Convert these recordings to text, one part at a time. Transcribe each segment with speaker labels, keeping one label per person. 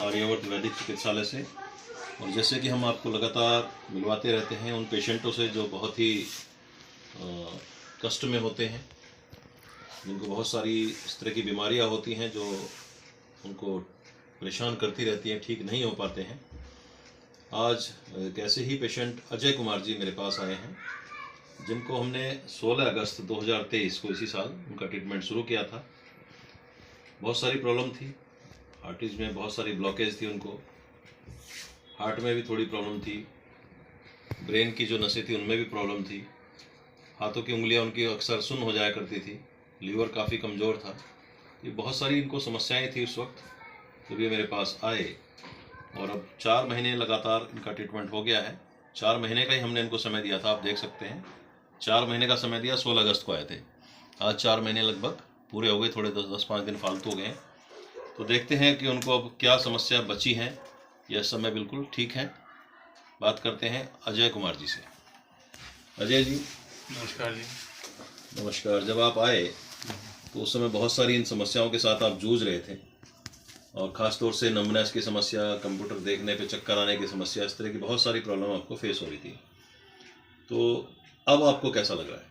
Speaker 1: आर्यावर्त वैदिक चिकित्सालय से। और जैसे कि हम आपको लगातार मिलवाते रहते हैं उन पेशेंटों से जो बहुत ही कष्ट में होते हैं, जिनको बहुत सारी इस तरह की बीमारियां होती हैं जो उनको परेशान करती रहती हैं, ठीक नहीं हो पाते हैं। आज एक ऐसे ही पेशेंट अजय कुमार जी मेरे पास आए हैं, जिनको हमने 16 अगस्त 2023 को इसी साल उनका ट्रीटमेंट शुरू किया था। बहुत सारी प्रॉब्लम थी, आर्टरीज में बहुत सारी ब्लॉकेज थी, उनको हार्ट में भी थोड़ी प्रॉब्लम थी, ब्रेन की जो नसें थी उनमें भी प्रॉब्लम थी, हाथों की उंगलियां उनकी अक्सर सुन्न हो जाया करती थी, लीवर काफ़ी कमज़ोर था। ये बहुत सारी इनको समस्याएं थी उस वक्त, जब ये मेरे पास आए। और अब 4 महीने लगातार इनका ट्रीटमेंट हो गया है। 4 महीने का ही हमने इनको समय दिया था, आप देख सकते हैं 4 महीने का समय दिया। 16 अगस्त को आए थे, आज 4 महीने लगभग पूरे हो गए, थोड़े 10-5 दिन फालतू हो गए। तो देखते हैं कि उनको अब क्या समस्या बची हैं या इस समय बिल्कुल ठीक है। बात करते हैं अजय कुमार जी से। अजय जी
Speaker 2: नमस्कार जी।
Speaker 1: नमस्कार। जब आप आए तो उस समय बहुत सारी इन समस्याओं के साथ आप जूझ रहे थे, और ख़ास तौर से नंबनेस की समस्या, कंप्यूटर देखने पे चक्कर आने की समस्या, इस तरह की बहुत सारी प्रॉब्लम आपको फेस हो रही थी। तो अब आपको कैसा लग रहा है?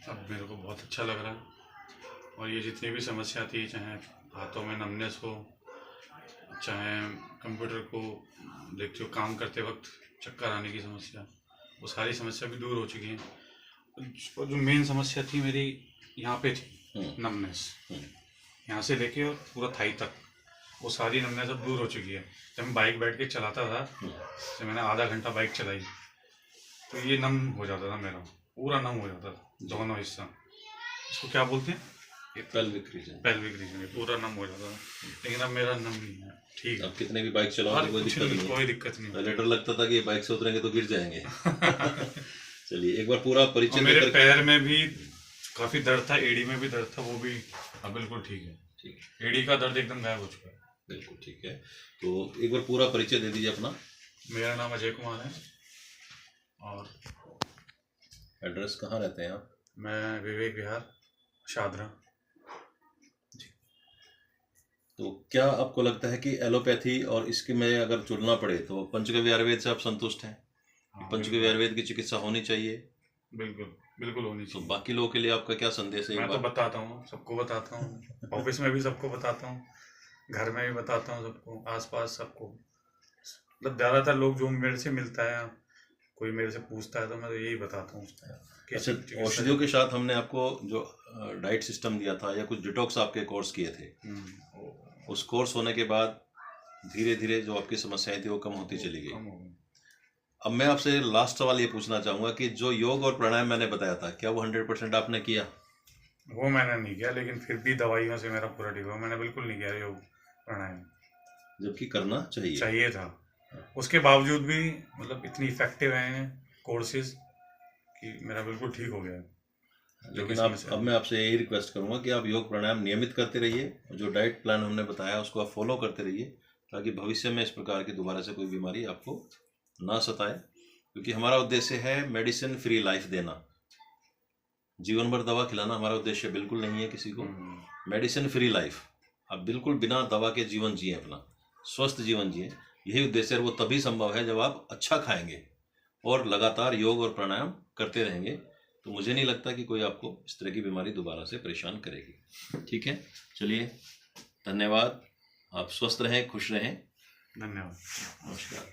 Speaker 2: अब मेरे को बहुत अच्छा लग रहा है। और ये जितनी भी समस्या थी, चाहे हाथों में नमनेस हो, चाहे कंप्यूटर को देखते हो काम करते वक्त चक्कर आने की समस्या, वो सारी समस्या भी दूर हो चुकी है। और जो मेन समस्या थी मेरी यहाँ पे थी, नमनेस, यहाँ से लेके और पूरा थाई तक, वो सारी नमनेस अब दूर हो चुकी है। जब मैं बाइक बैठ के चलाता था, जब मैंने आधा घंटा बाइक चलाई तो ये नम हो जाता था, मेरा पूरा नम हो जाता था, दोनों हिस्सा। इसको क्या बोलते हैं?
Speaker 1: Pelvic region.
Speaker 2: पेल्विक रीजन पूरा नम हो जाता था, लेकिन अब मेरा नम नहीं है। ठीक है,
Speaker 1: अब कितने भी बाइक चलाओ कोई दिक्कत नहीं,
Speaker 2: कोई दिक्कत नहीं।
Speaker 1: पहले डर लगता था कि ये बाइक से उतरेंगे तो गिर जाएंगे। चलिए एक बार पूरा परिचय।
Speaker 2: मेरे पैर में भी काफी दर्द था, एड़ी में भी दर्द था, वो भी अब बिल्कुल ठीक है।
Speaker 1: ठीक है,
Speaker 2: एड़ी का दर्द एकदम गायब हो चुका है।
Speaker 1: बिल्कुल ठीक है। तो एक बार पूरा परिचय दे दीजिए अपना।
Speaker 2: मेरा नाम अजय कुमार है, और
Speaker 1: एड्रेस कहाँ रहते हैं आप?
Speaker 2: मैं विवेक विहार, शादरा।
Speaker 1: तो क्या आपको लगता है कि एलोपैथी और इसके में अगर चुनना पड़े तो पंचगव्य आयुर्वेद से आप संतुष्ट हैं? पंचगव्य आयुर्वेद की चिकित्सा होनी चाहिए?
Speaker 2: बिल्कुल बिल्कुल होनी
Speaker 1: तो
Speaker 2: चाहिए।
Speaker 1: बाकी लोगों के लिए आपका क्या संदेश है?
Speaker 2: मैं तो बताता हूँ, सबको बताता हूँ, ऑफिस में भी सबको बताता हूँ, घर में भी बताता हूँ, सबको, आसपास सबको। मतलब ज़्यादातर लोग जो मेरे से मिलता है, कोई मेरे से पूछता है, तो मैं तो यही बताता हूँ।
Speaker 1: अच्छा, औषधियों के साथ हमने आपको जो डाइट सिस्टम दिया था या कुछ डिटॉक्स आपके कोर्स किए थे, उस कोर्स होने के बाद धीरे धीरे जो आपकी समस्याएं थी वो कम होती चली गई। अब मैं आपसे लास्ट सवाल ये पूछना चाहूँगा कि जो योग और प्राणायाम मैंने बताया था, क्या वो 100% आपने किया?
Speaker 2: वो मैंने नहीं किया, लेकिन फिर भी दवाइयों से मेरा पूरा ठीक हुआ। मैंने बिल्कुल नहीं किया योग प्राणायाम, जबकि
Speaker 1: करना
Speaker 2: चाहिए था। उसके बावजूद भी मतलब इतनी इफेक्टिव हैं कोर्सेज कि मेरा बिल्कुल ठीक हो गया।
Speaker 1: लेकिन अब मैं आपसे यही रिक्वेस्ट करूंगा कि आप योग प्राणायाम नियमित करते रहिए, जो डाइट प्लान हमने बताया उसको आप फॉलो करते रहिए, ताकि भविष्य में इस प्रकार की दोबारा से कोई बीमारी आपको ना सताए। क्योंकि हमारा उद्देश्य है मेडिसिन फ्री लाइफ देना, जीवन भर दवा खिलाना हमारा उद्देश्य बिल्कुल नहीं है किसी को। मेडिसिन फ्री लाइफ, आप बिल्कुल बिना दवा के जीवन जिए, अपना स्वस्थ जीवन जिए, यही उद्देश्य है। वो तभी संभव है जब आप अच्छा खाएंगे और लगातार योग और प्राणायाम करते रहेंगे। तो मुझे नहीं लगता कि कोई आपको इस तरह की बीमारी दोबारा से परेशान करेगी। ठीक है, चलिए, धन्यवाद। आप स्वस्थ रहें, खुश रहें।
Speaker 2: धन्यवाद,
Speaker 1: नमस्कार।